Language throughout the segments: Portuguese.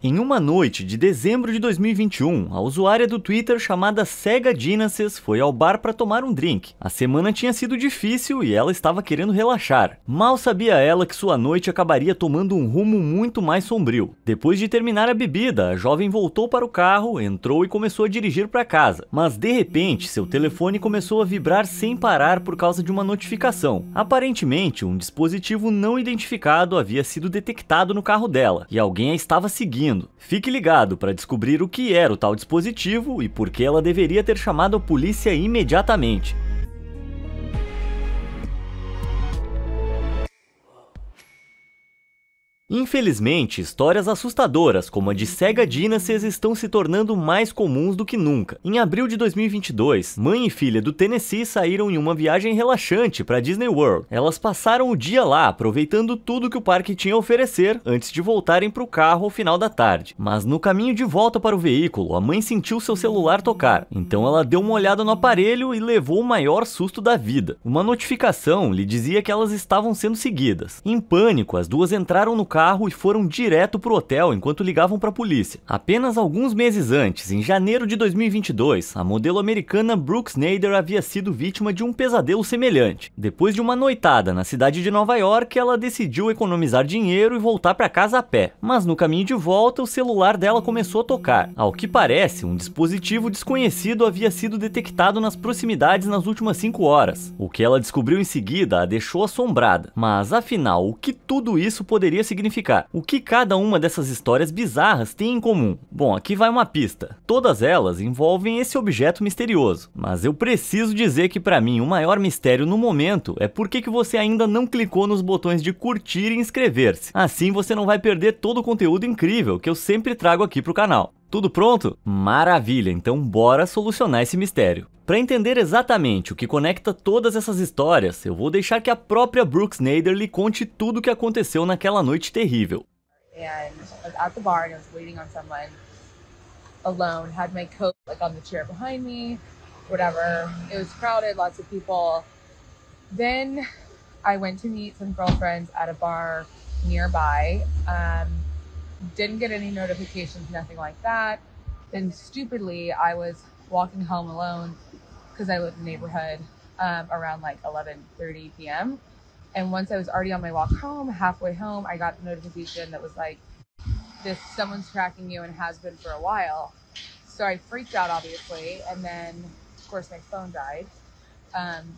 Em uma noite de dezembro de 2021, a usuária do Twitter chamada Sega Genesis foi ao bar para tomar um drink. A semana tinha sido difícil e ela estava querendo relaxar. Mal sabia ela que sua noite acabaria tomando um rumo muito mais sombrio. Depois de terminar a bebida, a jovem voltou para o carro, entrou e começou a dirigir para casa. Mas de repente, seu telefone começou a vibrar sem parar por causa de uma notificação. Aparentemente, um dispositivo não identificado havia sido detectado no carro dela e alguém a estava seguindo. Fique ligado para descobrir o que era o tal dispositivo e por que ela deveria ter chamado a polícia imediatamente. Infelizmente, histórias assustadoras como a de Sega Genesis estão se tornando mais comuns do que nunca. Em abril de 2022, mãe e filha do Tennessee saíram em uma viagem relaxante para Disney World. Elas passaram o dia lá, aproveitando tudo que o parque tinha a oferecer antes de voltarem para o carro ao final da tarde. Mas no caminho de volta para o veículo, a mãe sentiu seu celular tocar. Então ela deu uma olhada no aparelho e levou o maior susto da vida. Uma notificação lhe dizia que elas estavam sendo seguidas. Em pânico, as duas entraram no carro e foram direto pro hotel enquanto ligavam para a polícia. Apenas alguns meses antes, em janeiro de 2022, a modelo americana Brooke Snyder havia sido vítima de um pesadelo semelhante. Depois de uma noitada na cidade de Nova York, ela decidiu economizar dinheiro e voltar para casa a pé. Mas no caminho de volta, o celular dela começou a tocar. Ao que parece, um dispositivo desconhecido havia sido detectado nas proximidades nas últimas 5 horas. O que ela descobriu em seguida a deixou assombrada. Mas afinal, o que tudo isso poderia significar? O que cada uma dessas histórias bizarras tem em comum? Bom, aqui vai uma pista. Todas elas envolvem esse objeto misterioso. Mas eu preciso dizer que para mim o maior mistério no momento é por que você ainda não clicou nos botões de curtir e inscrever-se. Assim você não vai perder todo o conteúdo incrível que eu sempre trago aqui pro canal. Tudo pronto? Maravilha, então bora solucionar esse mistério. Para entender exatamente o que conecta todas essas histórias, eu vou deixar que a própria Brooke Snyder lhe conte tudo o que aconteceu naquela noite terrível. And I was at the bar and I was waiting on someone alone, had my coat like on the chair behind me, whatever. It was crowded, lots of people. Then I went to meet some girlfriends at a bar nearby. Didn't get any notifications, nothing like that. Then stupidly, I was walking home alone because I live in the neighborhood around like 11:30 p.m. And once I was already on my walk home, halfway home, I got the notification that was like, someone's tracking you and has been for a while. So I freaked out, obviously. And then, of course, my phone died.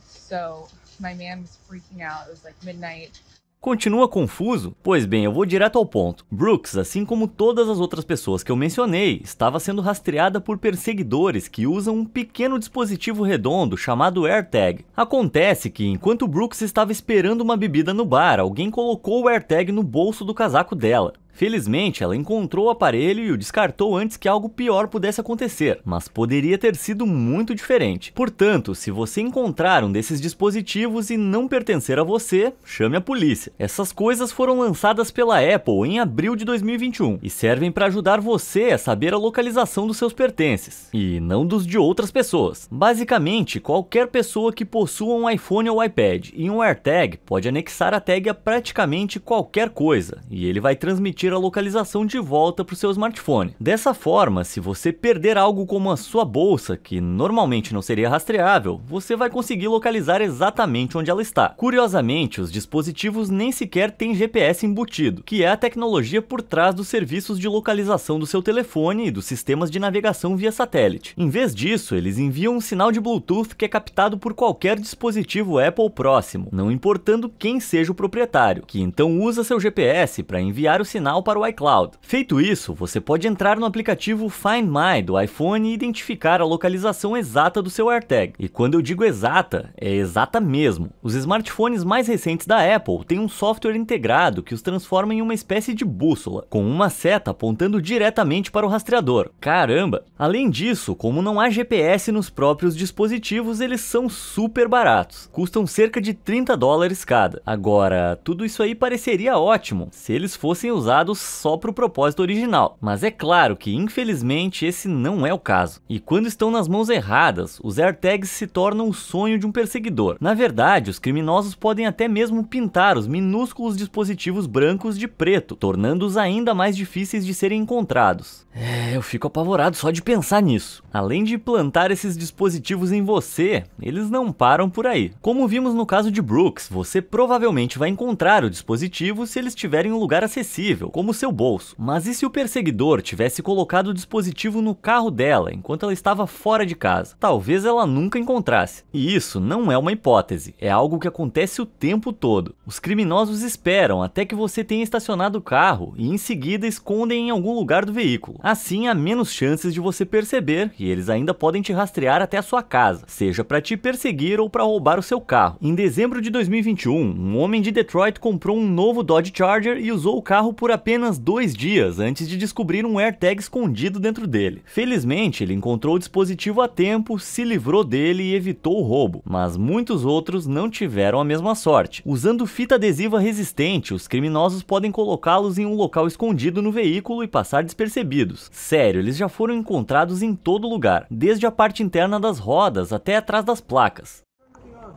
So my man was freaking out. It was like midnight. Continua confuso? Pois bem, eu vou direto ao ponto. Brooks, assim como todas as outras pessoas que eu mencionei, estava sendo rastreada por perseguidores que usam um pequeno dispositivo redondo chamado AirTag. Acontece que, enquanto Brooks estava esperando uma bebida no bar, alguém colocou o AirTag no bolso do casaco dela. Felizmente, ela encontrou o aparelho e o descartou antes que algo pior pudesse acontecer, mas poderia ter sido muito diferente. Portanto, se você encontrar um desses dispositivos e não pertencer a você, chame a polícia. Essas coisas foram lançadas pela Apple em abril de 2021 e servem para ajudar você a saber a localização dos seus pertences, e não dos de outras pessoas. Basicamente, qualquer pessoa que possua um iPhone ou iPad e um AirTag pode anexar a tag a praticamente qualquer coisa, e ele vai transmitir a localização de volta para o seu smartphone. Dessa forma, se você perder algo como a sua bolsa, que normalmente não seria rastreável, você vai conseguir localizar exatamente onde ela está. Curiosamente, os dispositivos nem sequer têm GPS embutido, que é a tecnologia por trás dos serviços de localização do seu telefone e dos sistemas de navegação via satélite. Em vez disso, eles enviam um sinal de Bluetooth que é captado por qualquer dispositivo Apple próximo, não importando quem seja o proprietário, que então usa seu GPS para enviar o sinal para o iCloud. Feito isso, você pode entrar no aplicativo Find My do iPhone e identificar a localização exata do seu AirTag. E quando eu digo exata, é exata mesmo. Os smartphones mais recentes da Apple têm um software integrado que os transforma em uma espécie de bússola, com uma seta apontando diretamente para o rastreador. Caramba! Além disso, como não há GPS nos próprios dispositivos, eles são super baratos. Custam cerca de $30 cada. Agora, tudo isso aí pareceria ótimo se eles fossem usados usados só para o propósito original. Mas é claro que, infelizmente, esse não é o caso. E quando estão nas mãos erradas, os AirTags se tornam o sonho de um perseguidor. Na verdade, os criminosos podem até mesmo pintar os minúsculos dispositivos brancos de preto, tornando-os ainda mais difíceis de serem encontrados. Eu fico apavorado só de pensar nisso. Além de plantar esses dispositivos em você, eles não param por aí. Como vimos no caso de Brooks, você provavelmente vai encontrar o dispositivo se ele estiver em um lugar acessível, como seu bolso. Mas e se o perseguidor tivesse colocado o dispositivo no carro dela enquanto ela estava fora de casa? Talvez ela nunca encontrasse. E isso não é uma hipótese, é algo que acontece o tempo todo. Os criminosos esperam até que você tenha estacionado o carro e em seguida escondem em algum lugar do veículo. Assim, há menos chances de você perceber e eles ainda podem te rastrear até a sua casa, seja para te perseguir ou para roubar o seu carro. Em dezembro de 2021, um homem de Detroit comprou um novo Dodge Charger e usou o carro por apenas 2 dias antes de descobrir um AirTag escondido dentro dele. Felizmente, ele encontrou o dispositivo a tempo, se livrou dele e evitou o roubo, mas muitos outros não tiveram a mesma sorte. Usando fita adesiva resistente, os criminosos podem colocá-los em um local escondido no veículo e passar despercebidos. Sério, eles já foram encontrados em todo lugar, desde a parte interna das rodas até atrás das placas.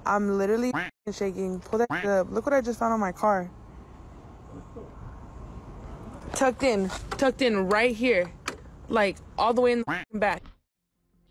I'm literally shaking. Pull that up. Look what I just found on my car. Tucked in right here. Like all the way in the back.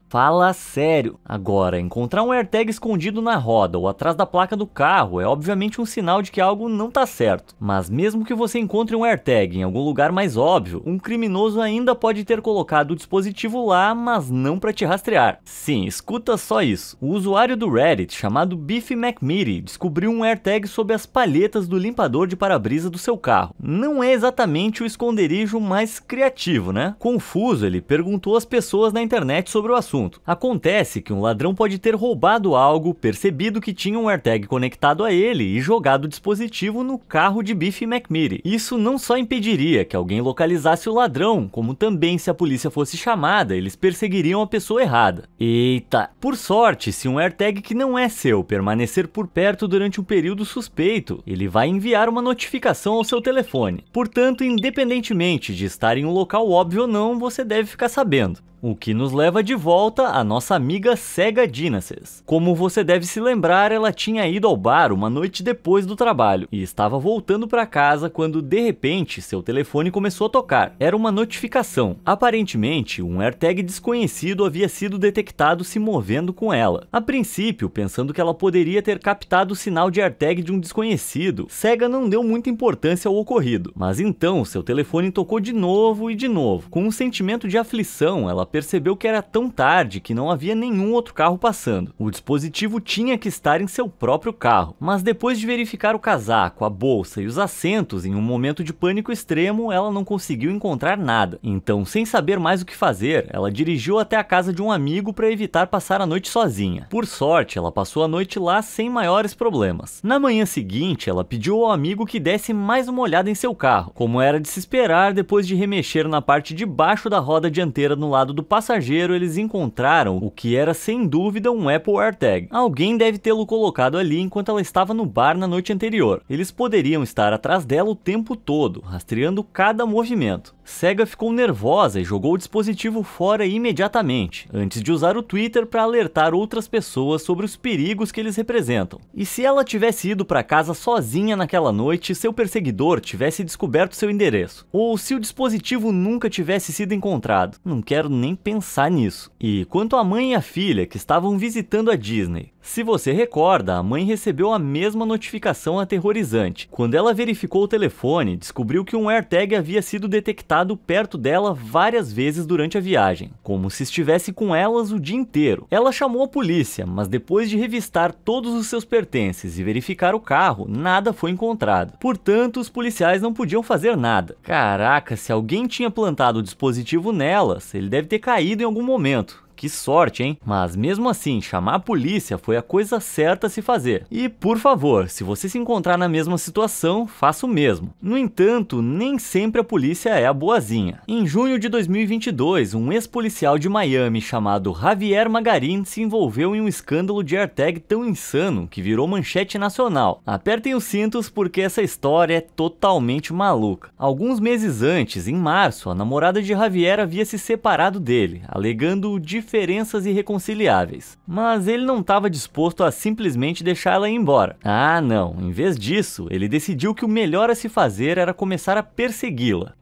Fala sério. Agora, encontrar um AirTag escondido na roda ou atrás da placa do carro é obviamente um sinal de que algo não tá certo. Mas mesmo que você encontre um AirTag em algum lugar mais óbvio, um criminoso ainda pode ter colocado o dispositivo lá, mas não para te rastrear. Sim, escuta só isso. O usuário do Reddit, chamado Beefy McMeary, descobriu um AirTag sob as palhetas do limpador de para-brisa do seu carro. Não é exatamente o esconderijo mais criativo, né? Confuso, ele perguntou às pessoas na internet sobre o assunto. Acontece que um ladrão pode ter roubado algo, percebido que tinha um AirTag conectado a ele e jogado o dispositivo no carro de Beefy McMeary. Isso não só impediria que alguém localizasse o ladrão, como também, se a polícia fosse chamada, eles perseguiriam a pessoa errada. Eita! Por sorte, se um AirTag que não é seu permanecer por perto durante um período suspeito, ele vai enviar uma notificação ao seu telefone. Portanto, independentemente de estar em um local óbvio ou não, você deve ficar sabendo. O que nos leva de volta à nossa amiga Sega Genesis. Como você deve se lembrar, ela tinha ido ao bar uma noite depois do trabalho e estava voltando para casa quando de repente seu telefone começou a tocar. Era uma notificação. Aparentemente, um AirTag desconhecido havia sido detectado se movendo com ela. A princípio, pensando que ela poderia ter captado o sinal de AirTag de um desconhecido, Sega não deu muita importância ao ocorrido. Mas então, seu telefone tocou de novo e de novo. Com um sentimento de aflição, ela percebeu que era tão tarde que não havia nenhum outro carro passando. O dispositivo tinha que estar em seu próprio carro, mas depois de verificar o casaco, a bolsa e os assentos em um momento de pânico extremo, ela não conseguiu encontrar nada. Então, sem saber mais o que fazer, ela dirigiu até a casa de um amigo para evitar passar a noite sozinha. Por sorte, ela passou a noite lá sem maiores problemas. Na manhã seguinte, ela pediu ao amigo que desse mais uma olhada em seu carro. Como era de se esperar, depois de remexer na parte de baixo da roda dianteira no lado do passageiro, eles encontraram o que era sem dúvida um Apple AirTag. Alguém deve tê-lo colocado ali enquanto ela estava no bar na noite anterior. Eles poderiam estar atrás dela o tempo todo, rastreando cada movimento. Sega ficou nervosa e jogou o dispositivo fora imediatamente, antes de usar o Twitter para alertar outras pessoas sobre os perigos que eles representam. E se ela tivesse ido para casa sozinha naquela noite, seu perseguidor tivesse descoberto seu endereço? Ou se o dispositivo nunca tivesse sido encontrado? Não quero nem pensar nisso. E quanto à mãe e a filha que estavam visitando a Disney? Se você recorda, a mãe recebeu a mesma notificação aterrorizante. Quando ela verificou o telefone, descobriu que um AirTag havia sido detectado perto dela várias vezes durante a viagem, como se estivesse com elas o dia inteiro. Ela chamou a polícia, mas depois de revistar todos os seus pertences e verificar o carro, nada foi encontrado. Portanto, os policiais não podiam fazer nada. Caraca, se alguém tinha plantado o dispositivo nelas, ele deve ter caído em algum momento. Que sorte, hein? Mas mesmo assim, chamar a polícia foi a coisa certa a se fazer. E, por favor, se você se encontrar na mesma situação, faça o mesmo. No entanto, nem sempre a polícia é a boazinha. Em junho de 2022, um ex-policial de Miami chamado Javier Magarin se envolveu em um escândalo de AirTag tão insano que virou manchete nacional. Apertem os cintos porque essa história é totalmente maluca. Alguns meses antes, em março, a namorada de Javier havia se separado dele, alegando diferenças irreconciliáveis. Mas ele não estava disposto a simplesmente deixar ela ir embora. Ah, não. Em vez disso, ele decidiu que o melhor a se fazer era começar a persegui-la.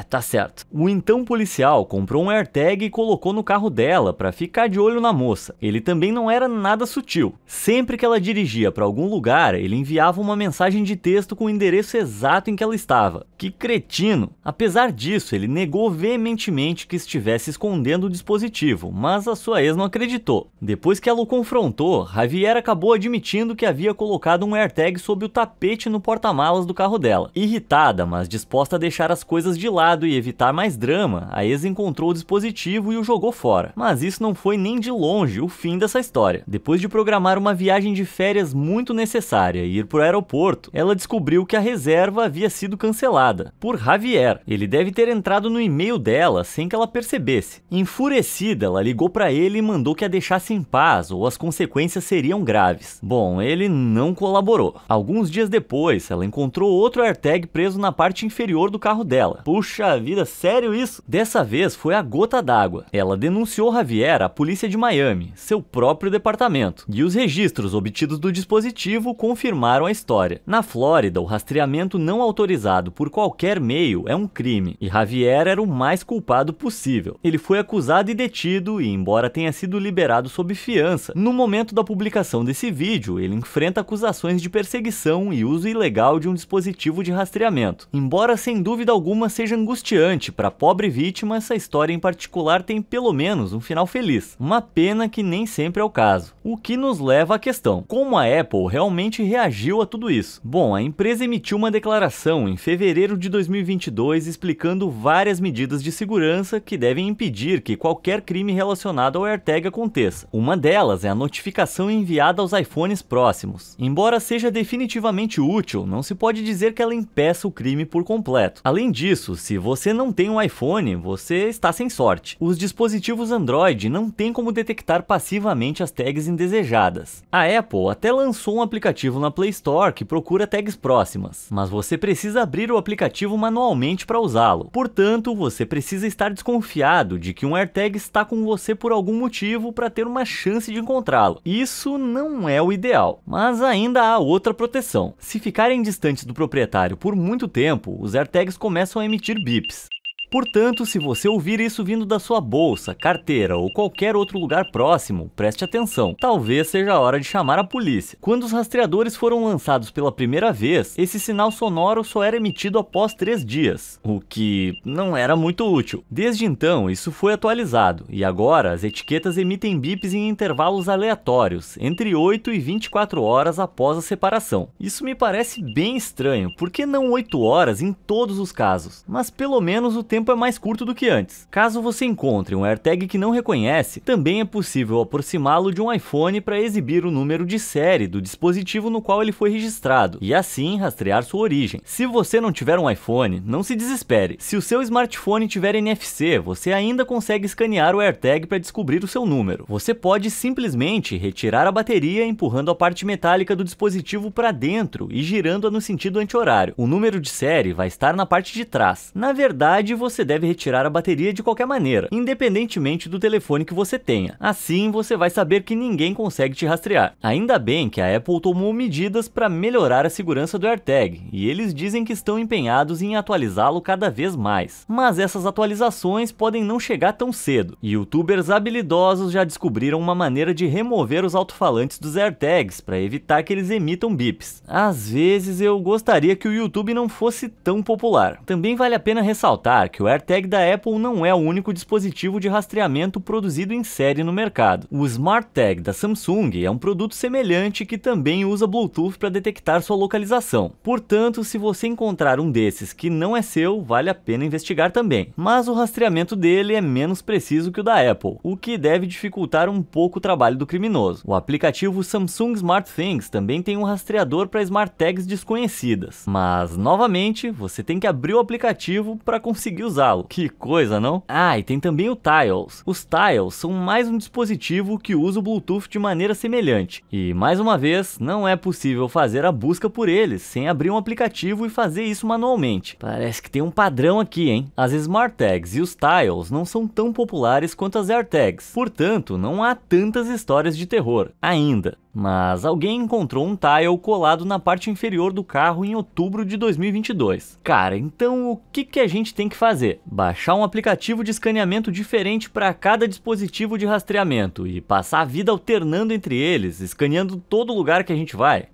Tá certo. O então policial comprou um AirTag e colocou no carro dela para ficar de olho na moça. Ele também não era nada sutil. Sempre que ela dirigia para algum lugar, ele enviava uma mensagem de texto com o endereço exato em que ela estava. Que cretino! Apesar disso, ele negou veementemente que estivesse escondendo o dispositivo, mas a sua ex não acreditou. Depois que ela o confrontou, Javier acabou admitindo que havia colocado um AirTag sob o tapete no porta-malas do carro dela. Irritada, mas disposta a deixar as coisas de lado e evitar mais drama, a ex encontrou o dispositivo e o jogou fora. Mas isso não foi nem de longe o fim dessa história. Depois de programar uma viagem de férias muito necessária e ir para o aeroporto, ela descobriu que a reserva havia sido cancelada por Javier. Ele deve ter entrado no e-mail dela sem que ela percebesse. Enfurecida, ela ligou para ele e mandou que a deixasse em paz ou as consequências seriam graves. Bom, ele não colaborou. Alguns dias depois, ela encontrou outro AirTag preso na parte inferior do carro dela. Puxa vida, sério isso? Dessa vez foi a gota d'água. Ela denunciou Javier à polícia de Miami, seu próprio departamento, e os registros obtidos do dispositivo confirmaram a história. Na Flórida, o rastreamento não autorizado por qualquer meio é um crime, e Javier era o mais culpado possível. Ele foi acusado e detido, e embora tenha sido liberado sob fiança, no momento da publicação desse vídeo, ele enfrenta acusações de perseguição e uso ilegal de um dispositivo de rastreamento. Embora sem dúvida alguma seja angustiante para a pobre vítima, essa história em particular tem pelo menos um final feliz. Uma pena que nem sempre é o caso. O que nos leva à questão: como a Apple realmente reagiu a tudo isso? Bom, a empresa emitiu uma declaração em fevereiro de 2022 explicando várias medidas de segurança que devem impedir que qualquer crime relacionado ao AirTag aconteça. Uma delas é a notificação enviada aos iPhones próximos. Embora seja definitivamente útil, não se pode dizer que ela impeça o crime por completo. Além disso, se você não tem um iPhone, você está sem sorte. Os dispositivos Android não têm como detectar passivamente as tags indesejadas. A Apple até lançou um aplicativo na Play Store que procura tags próximas, mas você precisa abrir o aplicativo manualmente para usá-lo. Portanto, você precisa estar desconfiado de que um AirTag está com você por algum motivo para ter uma chance de encontrá-lo. Isso não é o ideal, mas ainda há outra proteção. Se ficarem distantes do proprietário por muito tempo, os AirTags começam a emitir bips. Portanto, se você ouvir isso vindo da sua bolsa, carteira ou qualquer outro lugar próximo, preste atenção. Talvez seja a hora de chamar a polícia. Quando os rastreadores foram lançados pela primeira vez, esse sinal sonoro só era emitido após 3 dias, o que não era muito útil. Desde então, isso foi atualizado, e agora as etiquetas emitem bips em intervalos aleatórios, entre 8 e 24 horas após a separação. Isso me parece bem estranho, por que não 8 horas em todos os casos? Mas pelo menos o tempo é mais curto do que antes. Caso você encontre um AirTag que não reconhece, também é possível aproximá-lo de um iPhone para exibir o número de série do dispositivo no qual ele foi registrado, e assim rastrear sua origem. Se você não tiver um iPhone, não se desespere. Se o seu smartphone tiver NFC, você ainda consegue escanear o AirTag para descobrir o seu número. Você pode simplesmente retirar a bateria empurrando a parte metálica do dispositivo para dentro e girando-a no sentido anti-horário. O número de série vai estar na parte de trás. Na verdade, você deve retirar a bateria de qualquer maneira, independentemente do telefone que você tenha. Assim, você vai saber que ninguém consegue te rastrear. Ainda bem que a Apple tomou medidas para melhorar a segurança do AirTag, e eles dizem que estão empenhados em atualizá-lo cada vez mais. Mas essas atualizações podem não chegar tão cedo. YouTubers habilidosos já descobriram uma maneira de remover os alto-falantes dos AirTags para evitar que eles emitam bips. Às vezes eu gostaria que o YouTube não fosse tão popular. Também vale a pena ressaltar que que o AirTag da Apple não é o único dispositivo de rastreamento produzido em série no mercado. O SmartTag da Samsung é um produto semelhante que também usa Bluetooth para detectar sua localização. Portanto, se você encontrar um desses que não é seu, vale a pena investigar também. Mas o rastreamento dele é menos preciso que o da Apple, o que deve dificultar um pouco o trabalho do criminoso. O aplicativo Samsung SmartThings também tem um rastreador para SmartTags desconhecidas, mas novamente você tem que abrir o aplicativo para conseguir usá-lo. Que coisa, não? Ah, e tem também o Tiles. Os Tiles são mais um dispositivo que usa o Bluetooth de maneira semelhante, e mais uma vez não é possível fazer a busca por eles sem abrir um aplicativo e fazer isso manualmente. Parece que tem um padrão aqui, hein? As SmartTags e os Tiles não são tão populares quanto as AirTags, portanto não há tantas histórias de terror ainda. Mas alguém encontrou um tile colado na parte inferior do carro em outubro de 2022. Cara, então o que a gente tem que fazer? Baixar um aplicativo de escaneamento diferente para cada dispositivo de rastreamento e passar a vida alternando entre eles, escaneando todo lugar que a gente vai?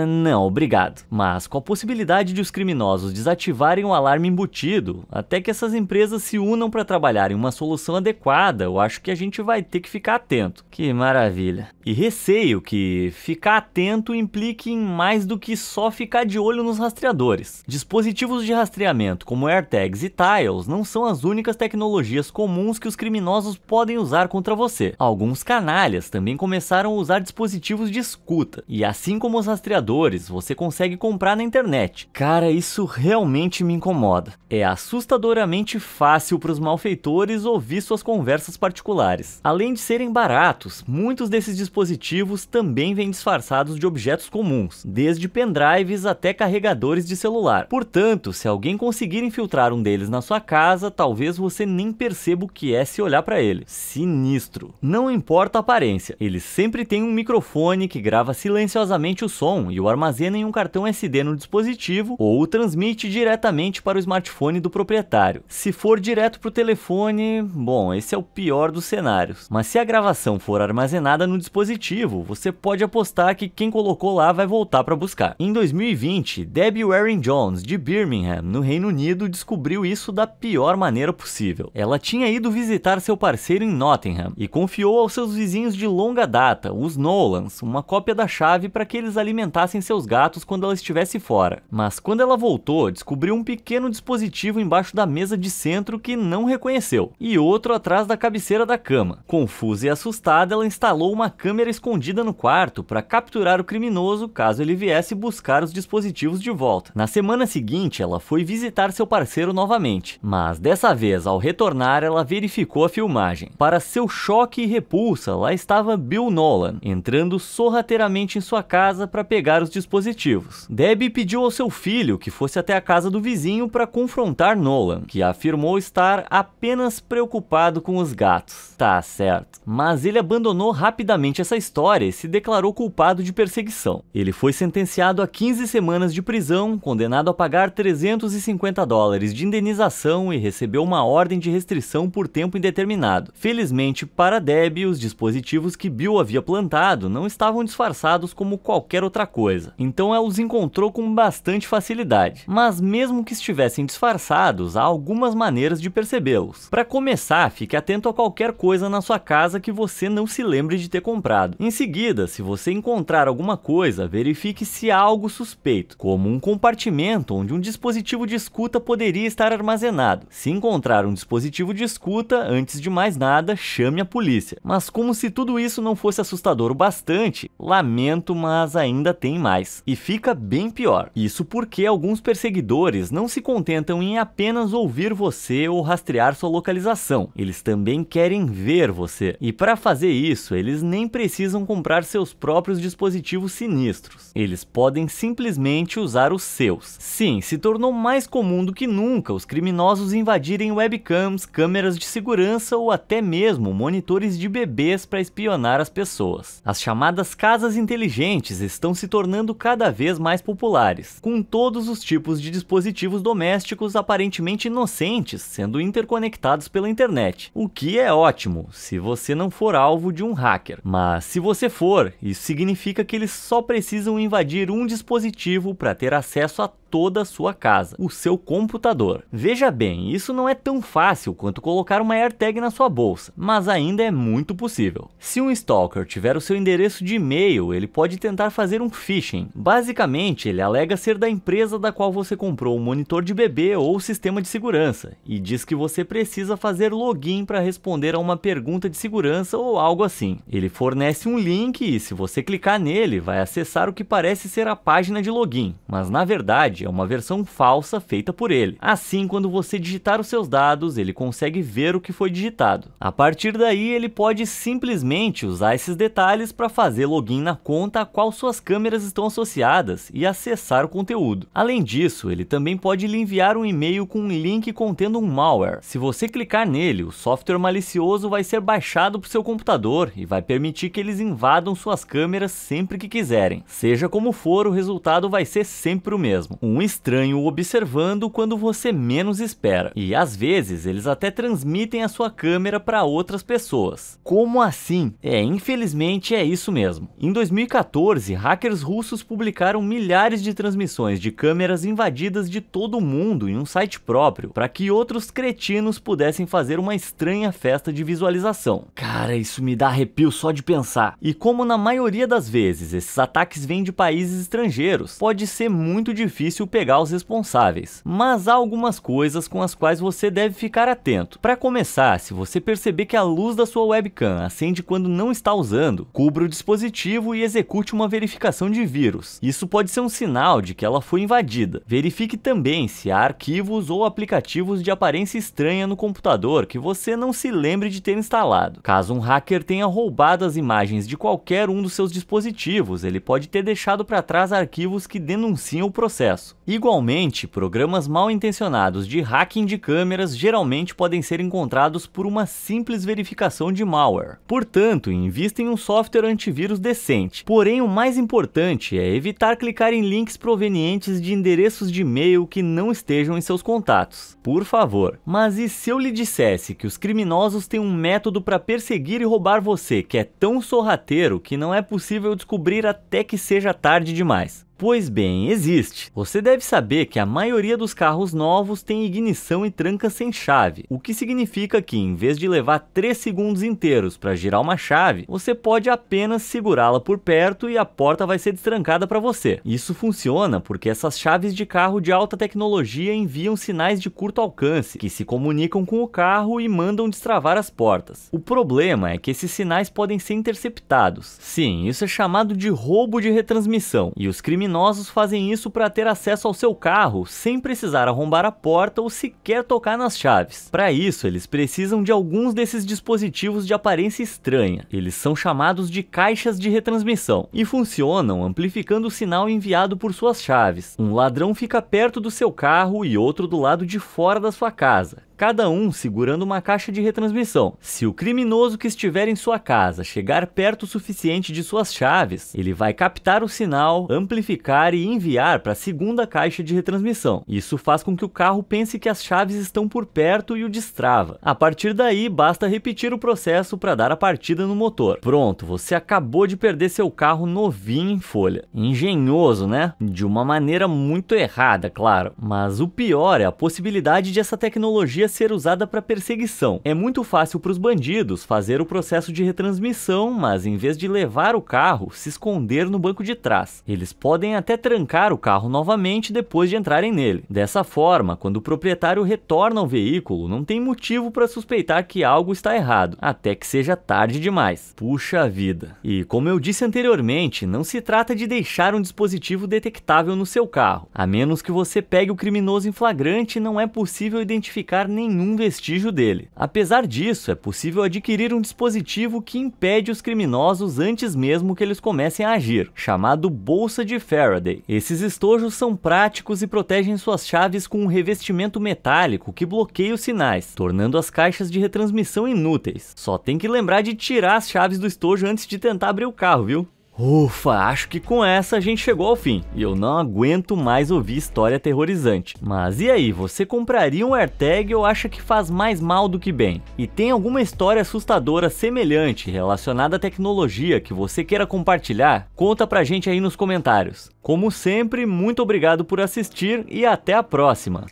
Não, obrigado. Mas com a possibilidade de os criminosos desativarem o alarme embutido, até que essas empresas se unam para trabalhar em uma solução adequada, eu acho que a gente vai ter que ficar atento. Que maravilha. E receio que ficar atento implique em mais do que só ficar de olho nos rastreadores. Dispositivos de rastreamento como AirTags e Tiles não são as únicas tecnologias comuns que os criminosos podem usar contra você. Alguns canalhas também começaram a usar dispositivos de escuta, e assim como os rastreadores, você consegue comprar na internet. Cara, isso realmente me incomoda. É assustadoramente fácil para os malfeitores ouvir suas conversas particulares. Além de serem baratos, muitos desses dispositivos também vêm disfarçados de objetos comuns, desde pendrives até carregadores de celular. Portanto, se alguém conseguir infiltrar um deles na sua casa, talvez você nem perceba o que é se olhar para ele. Sinistro. Não importa a aparência, eles sempre têm um microfone que grava silenciosamente o som e o armazena em um cartão SD no dispositivo ou o transmite diretamente para o smartphone do proprietário. Se for direto para o telefone, bom, esse é o pior dos cenários. Mas se a gravação for armazenada no dispositivo, você pode apostar que quem colocou lá vai voltar para buscar. Em 2020, Debbie Warren Jones, de Birmingham, no Reino Unido, descobriu isso da pior maneira possível. Ela tinha ido visitar seu parceiro em Nottingham e confiou aos seus vizinhos de longa data, os Nolans, uma cópia da chave para que eles alimentassem seus gatos quando ela estivesse fora. Mas quando ela voltou, descobriu um pequeno dispositivo embaixo da mesa de centro que não reconheceu, e outro atrás da cabeceira da cama. Confusa e assustada, ela instalou uma câmera escondida no quarto para capturar o criminoso caso ele viesse buscar os dispositivos de volta. Na semana seguinte, ela foi visitar seu parceiro novamente, mas dessa vez, ao retornar, ela verificou a filmagem. Para seu choque e repulsa, lá estava Bill Nolan, entrando sorrateiramente em sua casa para pegar os dispositivos. Debbie pediu ao seu filho que fosse até a casa do vizinho para confrontar Nolan, que afirmou estar apenas preocupado com os gatos. Tá certo. Mas ele abandonou rapidamente essa história e se declarou culpado de perseguição. Ele foi sentenciado a 15 semanas de prisão, condenado a pagar $350 de indenização e recebeu uma ordem de restrição por tempo indeterminado. Felizmente para Debbie, os dispositivos que Bill havia plantado não estavam disfarçados como qualquer outra coisa, então ela os encontrou com bastante facilidade. Mas mesmo que estivessem disfarçados, há algumas maneiras de percebê-los. Para começar, fique atento a qualquer coisa na sua casa que você não se lembre de ter comprado. Em seguida, se você encontrar alguma coisa, verifique se há algo suspeito, como um compartimento onde um dispositivo de escuta poderia estar armazenado. Se encontrar um dispositivo de escuta, antes de mais nada, chame a polícia. Mas como se tudo isso não fosse assustador o bastante, lamento, mas ainda tem mais. E fica bem pior. Isso porque alguns perseguidores não se contentam em apenas ouvir você ou rastrear sua localização. Eles também querem ver você. E para fazer isso, eles nem precisam comprar seus próprios dispositivos sinistros. Eles podem simplesmente usar os seus. Sim, se tornou mais comum do que nunca os criminosos invadirem webcams, câmeras de segurança ou até mesmo monitores de bebês para espionar as pessoas. As chamadas casas inteligentes estão se tornando cada vez mais populares, com todos os tipos de dispositivos domésticos aparentemente inocentes sendo interconectados pela internet, o que é ótimo se você não for alvo de um hacker. Mas se você for, isso significa que eles só precisam invadir um dispositivo para ter acesso a toda a sua casa, o seu computador. Veja bem, isso não é tão fácil quanto colocar uma AirTag na sua bolsa, mas ainda é muito possível. Se um stalker tiver o seu endereço de e-mail, ele pode tentar fazer um phishing. Basicamente, ele alega ser da empresa da qual você comprou um monitor de bebê ou sistema de segurança, e diz que você precisa fazer login para responder a uma pergunta de segurança ou algo assim. Ele fornece um link e, se você clicar nele, vai acessar o que parece ser a página de login, mas na verdade é uma versão falsa feita por ele. Assim, quando você digitar os seus dados, ele consegue ver o que foi digitado. A partir daí, ele pode simplesmente usar esses detalhes para fazer login na conta a qual suas câmeras estão associadas e acessar o conteúdo. Além disso, ele também pode lhe enviar um e-mail com um link contendo um malware. Se você clicar nele, o software malicioso vai ser baixado para o seu computador e vai permitir que eles invadam suas câmeras sempre que quiserem. Seja como for, o resultado vai ser sempre o mesmo: um estranho observando quando você menos espera. E às vezes eles até transmitem a sua câmera para outras pessoas. Como assim? Infelizmente é isso mesmo. Em 2014, hackers russos publicaram milhares de transmissões de câmeras invadidas de todo o mundo em um site próprio, para que outros cretinos pudessem fazer uma estranha festa de visualização. Cara, isso me dá arrepio só de pensar. E como na maioria das vezes esses ataques vêm de países estrangeiros, pode ser muito difícil pegar os responsáveis. Mas há algumas coisas com as quais você deve ficar atento. Para começar, se você perceber que a luz da sua webcam acende quando não está usando, cubra o dispositivo e execute uma verificação de vírus. Isso pode ser um sinal de que ela foi invadida. Verifique também se há arquivos ou aplicativos de aparência estranha no computador que você não se lembre de ter instalado. Caso um hacker tenha roubado as imagens de qualquer um dos seus dispositivos, ele pode ter deixado para trás arquivos que denunciam o processo. Igualmente, programas mal intencionados de hacking de câmeras geralmente podem ser encontrados por uma simples verificação de malware. Portanto, invista em um software antivírus decente. Porém, o mais importante é evitar clicar em links provenientes de endereços de e-mail que não estejam em seus contatos. Por favor. Mas e se eu lhe dissesse que os criminosos têm um método para perseguir e roubar você que é tão sorrateiro que não é possível descobrir até que seja tarde demais? Pois bem, existe. Você deve saber que a maioria dos carros novos tem ignição e tranca sem chave, o que significa que, em vez de levar 3 segundos inteiros para girar uma chave, você pode apenas segurá-la por perto e a porta vai ser destrancada para você. Isso funciona porque essas chaves de carro de alta tecnologia enviam sinais de curto alcance, que se comunicam com o carro e mandam destravar as portas. O problema é que esses sinais podem ser interceptados. Sim, isso é chamado de roubo de retransmissão, e os criminosos fazem isso para ter acesso ao seu carro sem precisar arrombar a porta ou sequer tocar nas chaves. Para isso, eles precisam de alguns desses dispositivos de aparência estranha. Eles são chamados de caixas de retransmissão e funcionam amplificando o sinal enviado por suas chaves. Um ladrão fica perto do seu carro e outro do lado de fora da sua casa, cada um segurando uma caixa de retransmissão. Se o criminoso que estiver em sua casa chegar perto o suficiente de suas chaves, ele vai captar o sinal, amplificar e enviar para a segunda caixa de retransmissão. Isso faz com que o carro pense que as chaves estão por perto e o destrava. A partir daí, basta repetir o processo para dar a partida no motor. Pronto, você acabou de perder seu carro novinho em folha. Engenhoso, né? De uma maneira muito errada, claro. Mas o pior é a possibilidade de essa tecnologia ser usada para perseguição. É muito fácil para os bandidos fazer o processo de retransmissão, mas em vez de levar o carro, se esconder no banco de trás. Eles podem até trancar o carro novamente depois de entrarem nele. Dessa forma, quando o proprietário retorna ao veículo, não tem motivo para suspeitar que algo está errado, até que seja tarde demais. Puxa vida. E como eu disse anteriormente, não se trata de deixar um dispositivo detectável no seu carro. A menos que você pegue o criminoso em flagrante, não é possível identificar nenhum vestígio dele. Apesar disso, é possível adquirir um dispositivo que impede os criminosos antes mesmo que eles comecem a agir, chamado bolsa de Faraday. Esses estojos são práticos e protegem suas chaves com um revestimento metálico que bloqueia os sinais, tornando as caixas de retransmissão inúteis. Só tem que lembrar de tirar as chaves do estojo antes de tentar abrir o carro, viu? Ufa, acho que com essa a gente chegou ao fim, e eu não aguento mais ouvir história aterrorizante. Mas e aí, você compraria um AirTag ou acha que faz mais mal do que bem? E tem alguma história assustadora semelhante relacionada à tecnologia que você queira compartilhar? Conta pra gente aí nos comentários. Como sempre, muito obrigado por assistir e até a próxima!